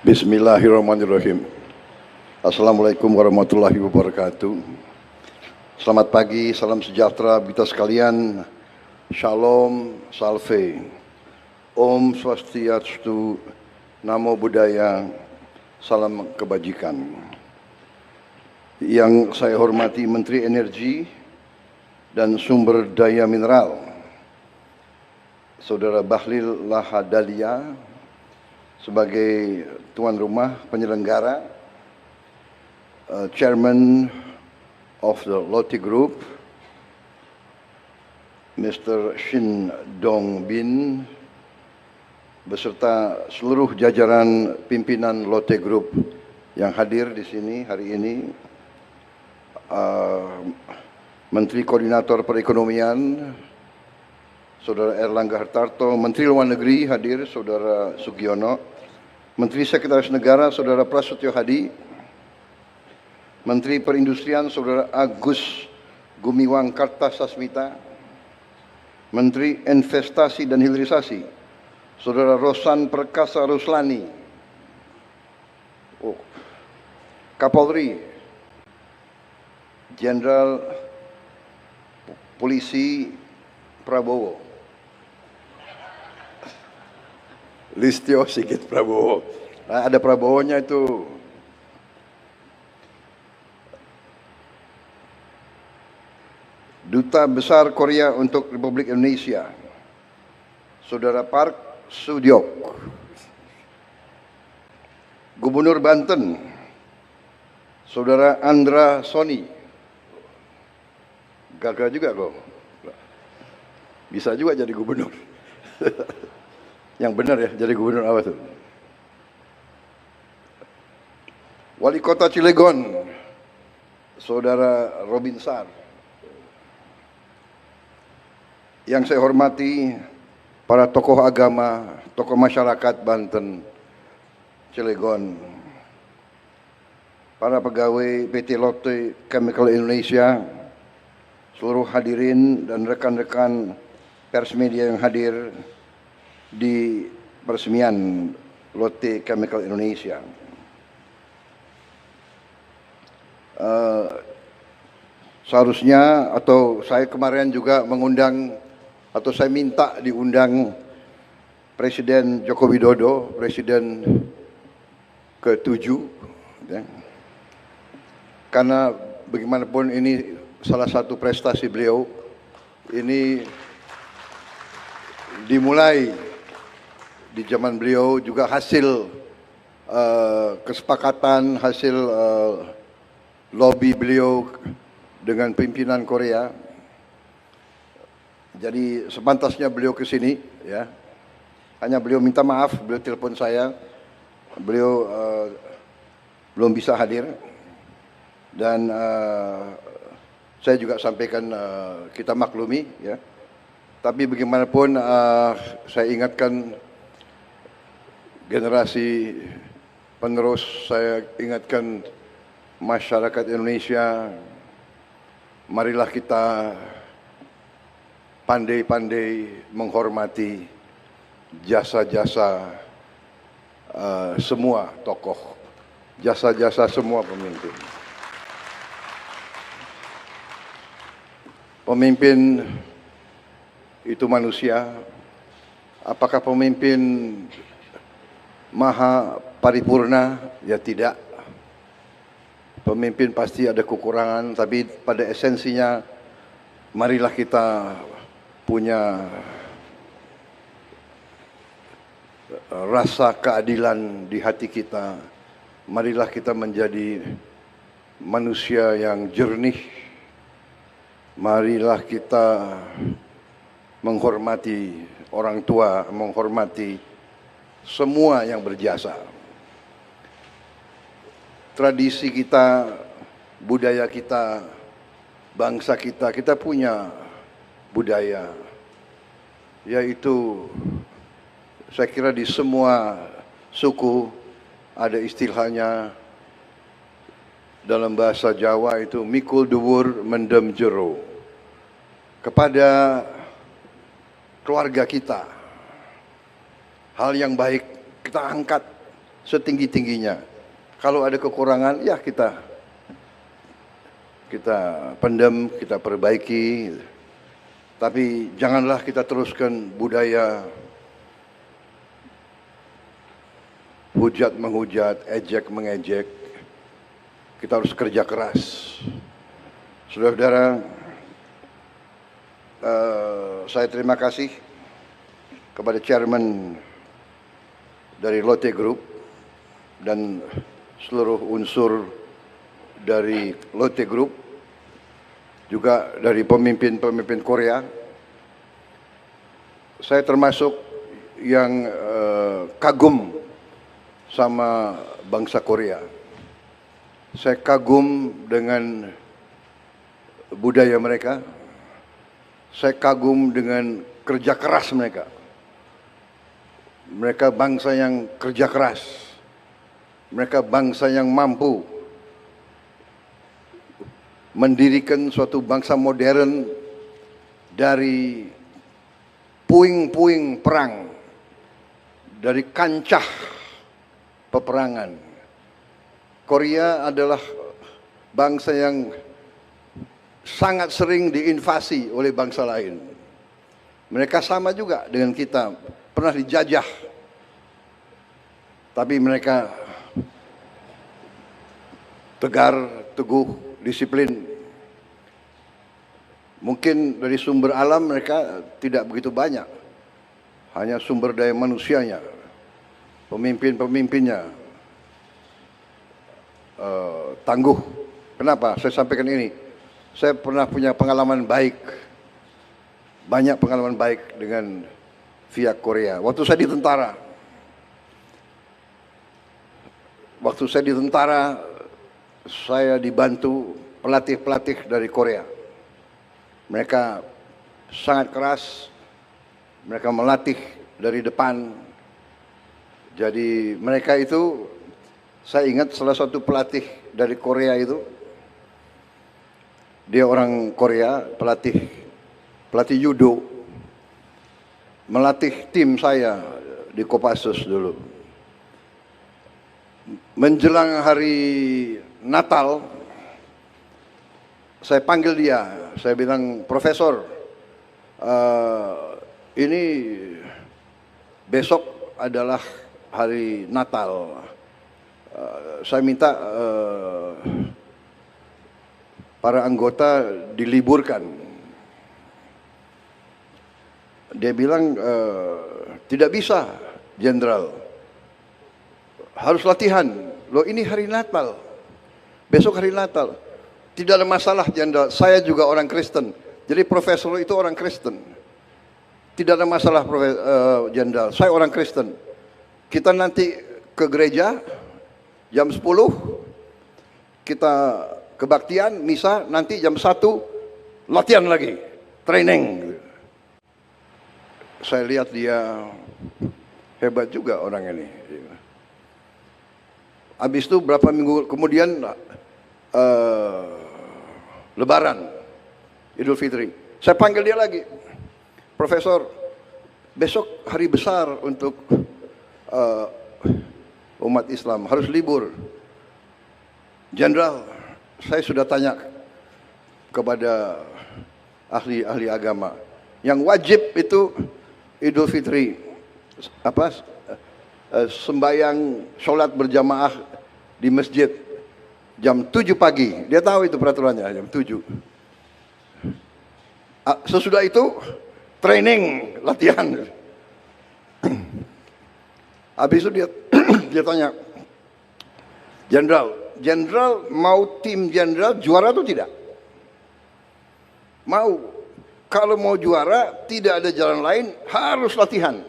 Bismillahirrahmanirrahim. Assalamualaikum warahmatullahi wabarakatuh. Selamat pagi, salam sejahtera kita sekalian. Shalom, salve. Om Swastiastu, Namo Buddhaya, salam kebajikan. Yang saya hormati Menteri Energi dan Sumber Daya Mineral, Saudara Bahlil Lahadalia, sebagai tuan rumah penyelenggara, Chairman of the Lotte Group, Mr. Shin Dong Bin, beserta seluruh jajaran pimpinan Lotte Group yang hadir di sini hari ini, Menteri Koordinator Perekonomian, Saudara Erlangga Hartarto, Menteri Luar Negeri hadir, Saudara Sugiono, Menteri Sekretaris Negara, Saudara Prasetyo Hadi, Menteri Perindustrian, Saudara Agus Gumiwang Kartasasmita, Menteri Investasi dan Hilirisasi, Saudara Rosan Perkasa Ruslani, Kapolri, Jenderal Polisi Prabowo, Listio Sigit Prabowo. Nah, ada Prabowo-nya itu. Duta Besar Korea untuk Republik Indonesia, Saudara Park Sudyok. Gubernur Banten, Saudara Andra Soni. Gagal juga kok. Bisa juga jadi gubernur. Yang benar ya, jadi gubernur apa tuh? Wali Kota Cilegon, Saudara Robin Sar. Yang saya hormati para tokoh agama, tokoh masyarakat Banten, Cilegon, para pegawai PT Lotte Chemical Indonesia, seluruh hadirin dan rekan-rekan pers media yang hadir di peresmian Lotte Chemical Indonesia. Seharusnya atau saya kemarin juga mengundang atau saya minta diundang Presiden Joko Widodo, Presiden ke-7, ya. Karena bagaimanapun ini salah satu prestasi beliau, ini dimulai di zaman beliau, juga hasil kesepakatan, hasil lobby beliau dengan pimpinan Korea. Jadi sepantasnya beliau ke sini, ya. Hanya beliau minta maaf, beliau telepon saya, beliau belum bisa hadir, dan saya juga sampaikan kita maklumi, ya. Tapi bagaimanapun saya ingatkan generasi penerus, saya ingatkan masyarakat Indonesia, marilah kita pandai-pandai menghormati jasa-jasa semua tokoh, jasa-jasa semua pemimpin. Pemimpin itu manusia. Apakah pemimpin maha paripurna? Ya tidak. Pemimpin pasti ada kekurangan, tapi pada esensinya marilah kita punya rasa keadilan di hati kita. Marilah kita menjadi manusia yang jernih. Marilah kita menghormati orang tua, menghormati semua yang berjasa. Tradisi kita, budaya kita, bangsa kita, kita punya budaya, yaitu saya kira di semua suku ada istilahnya, dalam bahasa Jawa itu mikul dhuwur mendem jero. Kepada keluarga kita, hal yang baik kita angkat, setinggi-tingginya. Kalau ada kekurangan, ya kita pendam, kita perbaiki. Tapi janganlah kita teruskan budaya hujat menghujat, ejek mengejek. Kita harus kerja keras. Saudara-saudara, saya terima kasih kepada chairman dari Lotte Group dan seluruh unsur dari Lotte Group, juga dari pemimpin-pemimpin Korea. Saya termasuk yang kagum sama bangsa Korea. Saya kagum dengan budaya mereka. Saya kagum dengan kerja keras mereka. Mereka bangsa yang kerja keras. Mereka bangsa yang mampu mendirikan suatu bangsa modern dari puing-puing perang, dari kancah peperangan. Korea adalah bangsa yang sangat sering diinvasi oleh bangsa lain. Mereka sama juga dengan kita, pernah dijajah. Tapi mereka tegar, teguh, disiplin. Mungkin dari sumber alam mereka tidak begitu banyak. Hanya sumber daya manusianya, pemimpin-pemimpinnya tangguh. Kenapa saya sampaikan ini? Saya pernah punya pengalaman baik, banyak pengalaman baik dengan pihak Korea. Waktu saya di tentara, saya dibantu pelatih-pelatih dari Korea. Mereka sangat keras, mereka melatih dari depan. Jadi mereka itu, saya ingat salah satu pelatih dari Korea itu, dia orang Korea, pelatih judo, melatih tim saya di Kopassus dulu. Menjelang hari Natal, saya panggil dia, saya bilang, Profesor, ini besok adalah hari Natal. Saya minta para anggota diliburkan. Dia bilang, tidak bisa, Jenderal. Harus latihan. Loh, ini hari Natal. Besok hari Natal. Tidak ada masalah, Jenderal. Saya juga orang Kristen. Jadi profesor itu orang Kristen. Tidak ada masalah, Jenderal. Saya orang Kristen. Kita nanti ke gereja jam 10. Kita kebaktian, misa, nanti jam 1 latihan lagi. Training. Saya lihat dia hebat juga orang ini. Habis itu berapa minggu kemudian Lebaran, Idul Fitri. Saya panggil dia lagi, Profesor, besok hari besar untuk umat Islam, harus libur. Jenderal, saya sudah tanya kepada ahli agama, yang wajib itu Idul Fitri, sembahyang sholat berjamaah di masjid jam 7 pagi. Dia tahu itu peraturannya, jam 7. Sesudah itu training, latihan. Habis itu dia tanya, Jenderal mau tim Jenderal juara atau tidak? Mau. Kalau mau juara tidak ada jalan lain, harus latihan.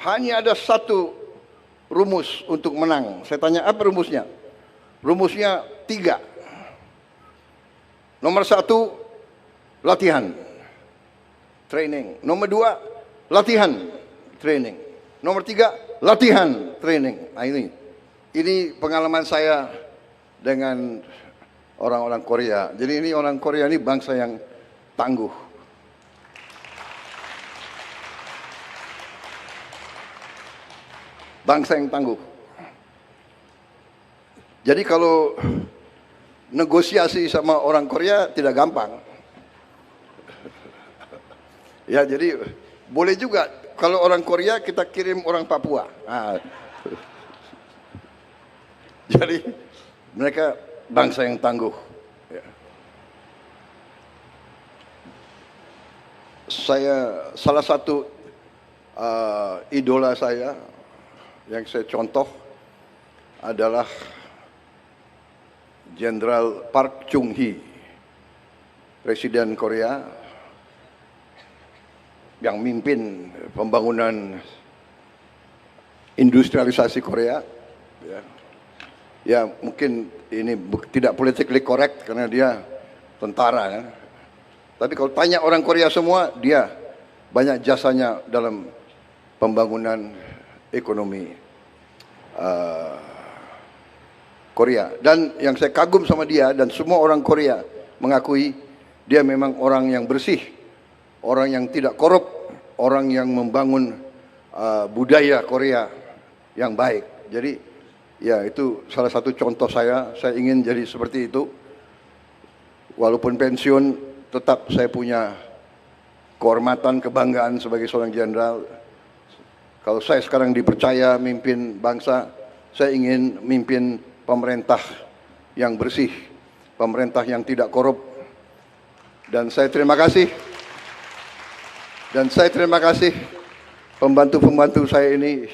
Hanya ada satu rumus untuk menang. Saya tanya, apa rumusnya? Rumusnya 3. Nomor 1, latihan, training. Nomor 2, latihan, training. Nomor 3, latihan, training. Nah, ini pengalaman saya dengan orang-orang Korea. Jadi ini orang Korea ini bangsa yang tangguh. bangsa yang tangguh. Jadi kalau negosiasi sama orang Korea tidak gampang. Ya, jadi boleh juga kalau orang Korea kita kirim orang Papua. Nah, jadi mereka bangsa yang tangguh. Ya. Saya salah satu idola saya yang saya contoh adalah Jenderal Park Chung-hee, Presiden Korea yang mimpin pembangunan industrialisasi Korea. Ya, ya mungkin ini tidak politically correct karena dia tentara ya. Tapi kalau tanya orang Korea semua, dia banyak jasanya dalam pembangunan ekonomi Korea. Dan yang saya kagum sama dia dan semua orang Korea mengakui dia memang orang yang bersih, orang yang tidak korup, orang yang membangun budaya Korea yang baik. Jadi ya itu salah satu contoh saya ingin jadi seperti itu. Walaupun pensiun tetap saya punya kehormatan, kebanggaan sebagai seorang jenderal. Kalau saya sekarang dipercaya mimpin bangsa, saya ingin mimpin pemerintah yang bersih, pemerintah yang tidak korup. Dan saya terima kasih. Dan saya terima kasih pembantu-pembantu saya ini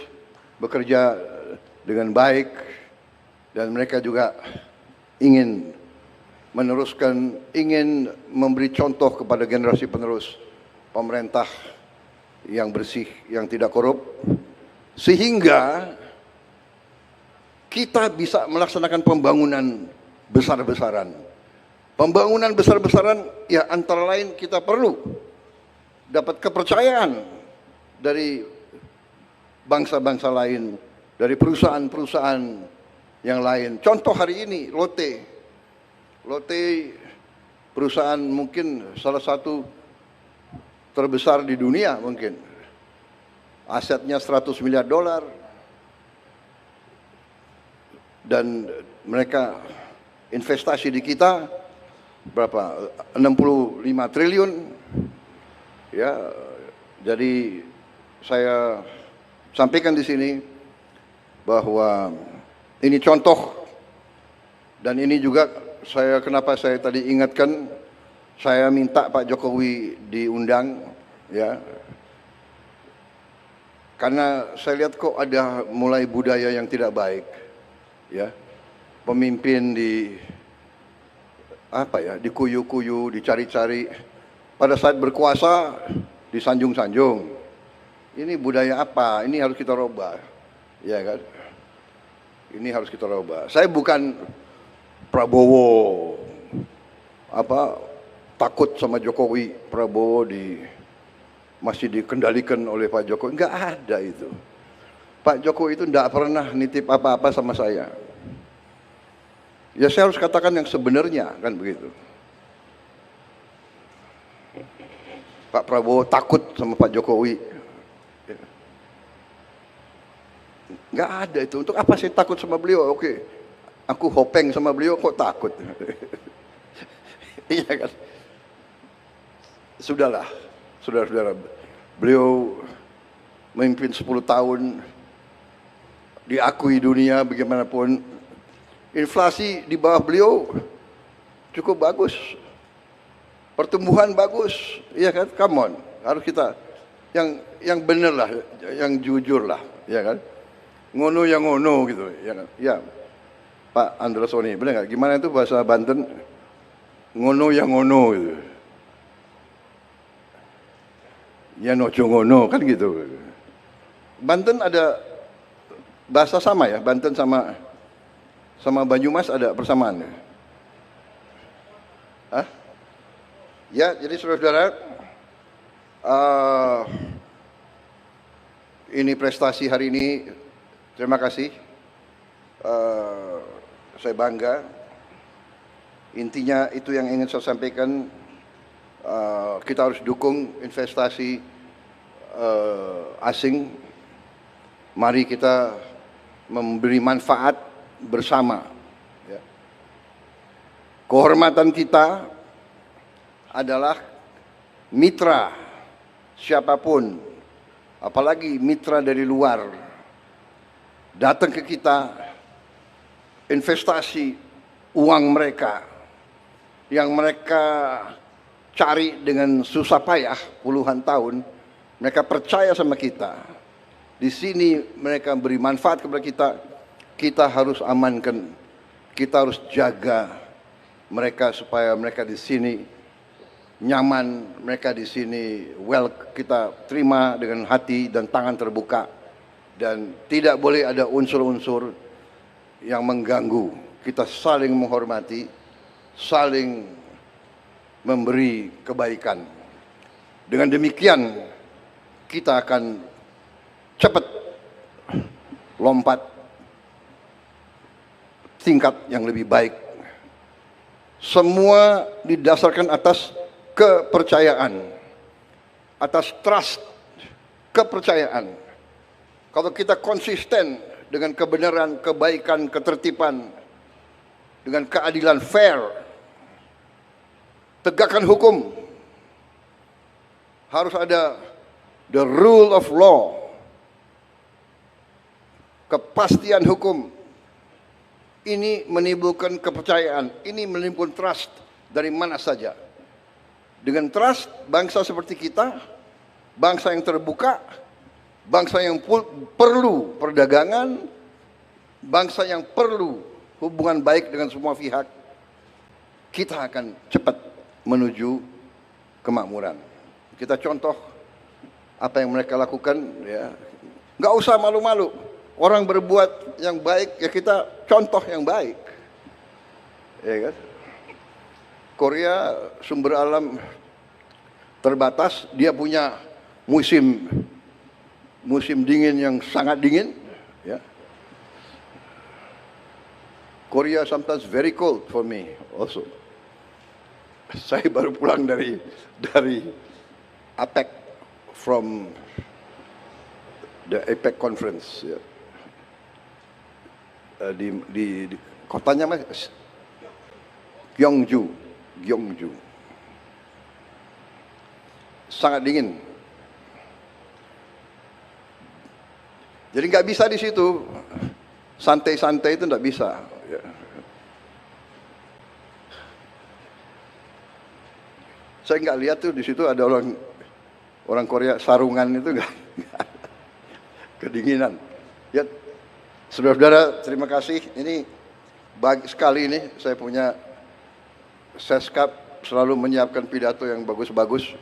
bekerja dengan baik dan mereka juga ingin meneruskan, ingin memberi contoh kepada generasi penerus pemerintah yang bersih, yang tidak korup, sehingga kita bisa melaksanakan pembangunan besar-besaran. Pembangunan besar-besaran ya antara lain kita perlu dapat kepercayaan dari bangsa-bangsa lain, dari perusahaan-perusahaan yang lain. Contoh hari ini Lotte perusahaan mungkin salah satu terbesar di dunia mungkin. Asetnya 100 miliar dolar. Dan mereka investasi di kita berapa? 65 triliun. Ya, jadi saya sampaikan di sini bahwa ini contoh dan ini juga kenapa saya tadi ingatkan, saya minta Pak Jokowi diundang ya. Karena saya lihat kok ada mulai budaya yang tidak baik. Ya. Pemimpin dikuyu-kuyu, dicari-cari. Pada saat berkuasa disanjung-sanjung. Ini budaya apa? Ini harus kita rubah. Ya kan? Ini harus kita rubah. Saya bukan Prabowo takut sama Jokowi. Prabowo masih dikendalikan oleh Pak Jokowi. Enggak ada itu. Pak Jokowi itu enggak pernah nitip apa-apa sama saya. Ya saya harus katakan yang sebenarnya kan begitu. Pak Prabowo takut sama Pak Jokowi. Enggak ada itu. Untuk apa saya takut sama beliau? Oke, aku hopeng sama beliau kok takut. Iya kan? Sudahlah, saudara-saudara. Beliau memimpin 10 tahun, diakui dunia bagaimanapun. Inflasi di bawah beliau cukup bagus. Pertumbuhan bagus, iya kan? Come on, harus kita yang bener lah, yang jujur lah, ya kan? Ngono yang ngono gitu, ya kan? Ya, Pak Androsoni, bener nggak? Gimana itu bahasa Banten? Ngono yang ngono gitu. Ya nojo ngono kan gitu. Banten ada bahasa sama ya, Banten sama Banyumas ada persamaan. Hah? Ya, jadi saudara-saudara, ini prestasi hari ini, terima kasih. Saya bangga. Intinya itu yang ingin saya sampaikan. Kita harus dukung investasi asing Mari kita memberi manfaat bersama. Ya. Kehormatan kita adalah mitra siapapun, apalagi mitra dari luar, datang ke kita, investasi uang mereka yang mereka cari dengan susah payah puluhan tahun, mereka percaya sama kita. Di sini mereka beri manfaat kepada kita, kita harus amankan, kita harus jaga mereka supaya mereka di sini nyaman, mereka di sini kita terima dengan hati dan tangan terbuka, dan tidak boleh ada unsur-unsur yang mengganggu. Kita saling menghormati, saling memberi kebaikan. Dengan demikian kita akan cepat lompat tingkat yang lebih baik. Semua didasarkan atas kepercayaan, atas trust, kepercayaan. Kalau kita konsisten dengan kebenaran, kebaikan, ketertiban, dengan keadilan fair, tegakkan hukum, harus ada the rule of law, kepastian hukum. Ini menimbulkan kepercayaan, ini menimbulkan trust dari mana saja. Dengan trust, bangsa seperti kita, bangsa yang terbuka, bangsa yang perlu perdagangan, bangsa yang perlu hubungan baik dengan semua pihak, kita akan cepat menuju kemakmuran. Kita contoh apa yang mereka lakukan, ya. Nggak usah malu-malu. Orang berbuat yang baik, ya kita contoh yang baik. Ya kan? Korea sumber alam terbatas, dia punya musim dingin yang sangat dingin, ya. Korea sometimes very cold for me also. Saya baru pulang dari APEC, from the APEC conference, ya. Di kotanya mas Gyeongju, sangat dingin. Jadi nggak bisa di situ santai-santai, itu nggak bisa. Ya. Saya nggak lihat tuh di situ ada orang Korea sarungan, itu nggak kedinginan. Ya, saudara-saudara, terima kasih. Ini baik sekali ini saya punya Seskap selalu menyiapkan pidato yang bagus-bagus.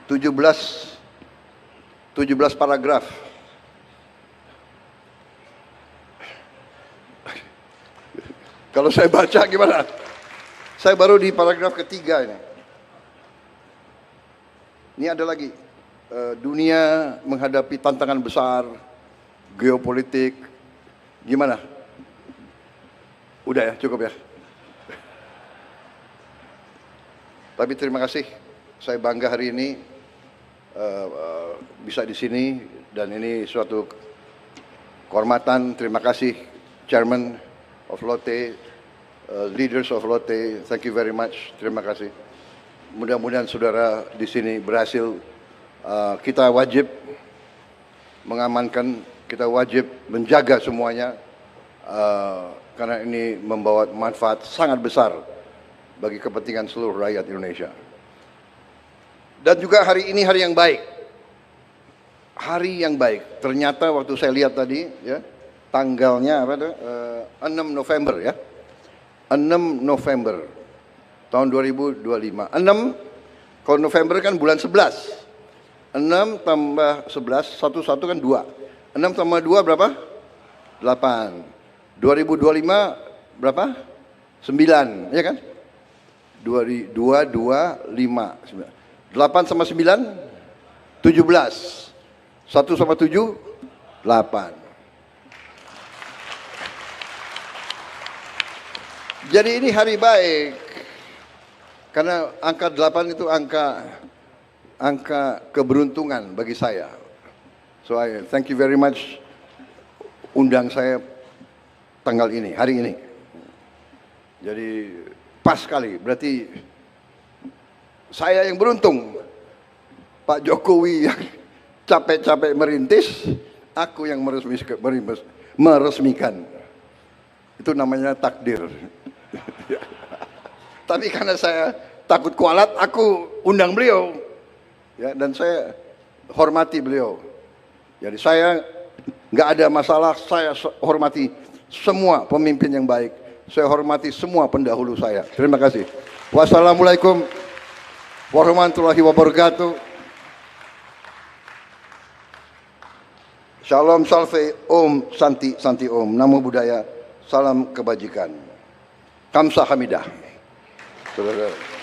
17 paragraf. Kalau saya baca gimana? Saya baru di paragraf ketiga ini. Ini ada lagi. Dunia menghadapi tantangan besar, geopolitik, gimana? Udah ya, cukup ya. Tapi terima kasih, saya bangga hari ini bisa di sini, dan ini suatu kehormatan. Terima kasih Chairman of Lotte, leaders of Lotte, thank you very much. Terima kasih. Mudah-mudahan saudara di sini berhasil. Kita wajib mengamankan, kita wajib menjaga semuanya, karena ini membawa manfaat sangat besar bagi kepentingan seluruh rakyat Indonesia. Dan juga hari ini hari yang baik. Hari yang baik. Ternyata waktu saya lihat tadi, ya, tanggalnya apa tuh? 6 November ya. 6 November tahun 2025. 6, kalau November kan bulan 11. 6 tambah 11, 1 kan 2. 6 tambah 2 berapa? 8. 2025 berapa? 9, ya kan? 2, 2, 5, 9. 8 sama 9, 17. 1 sama 7, 8. Jadi ini hari baik. Karena angka 8 itu angka keberuntungan bagi saya. So I thank you very much undang saya tanggal ini, hari ini. Jadi pas sekali, berarti saya yang beruntung. Pak Jokowi yang capek-capek merintis, aku yang meresmikan. Itu namanya takdir. Tapi karena saya takut kualat, aku undang beliau. Ya, dan saya hormati beliau. Jadi saya nggak ada masalah, saya hormati semua pemimpin yang baik. Saya hormati semua pendahulu saya. Terima kasih. Wassalamualaikum warahmatullahi wabarakatuh. Shalom salve om santi santi om. Namo Buddhaya. Salam kebajikan. Kamsahamnida. Saudara.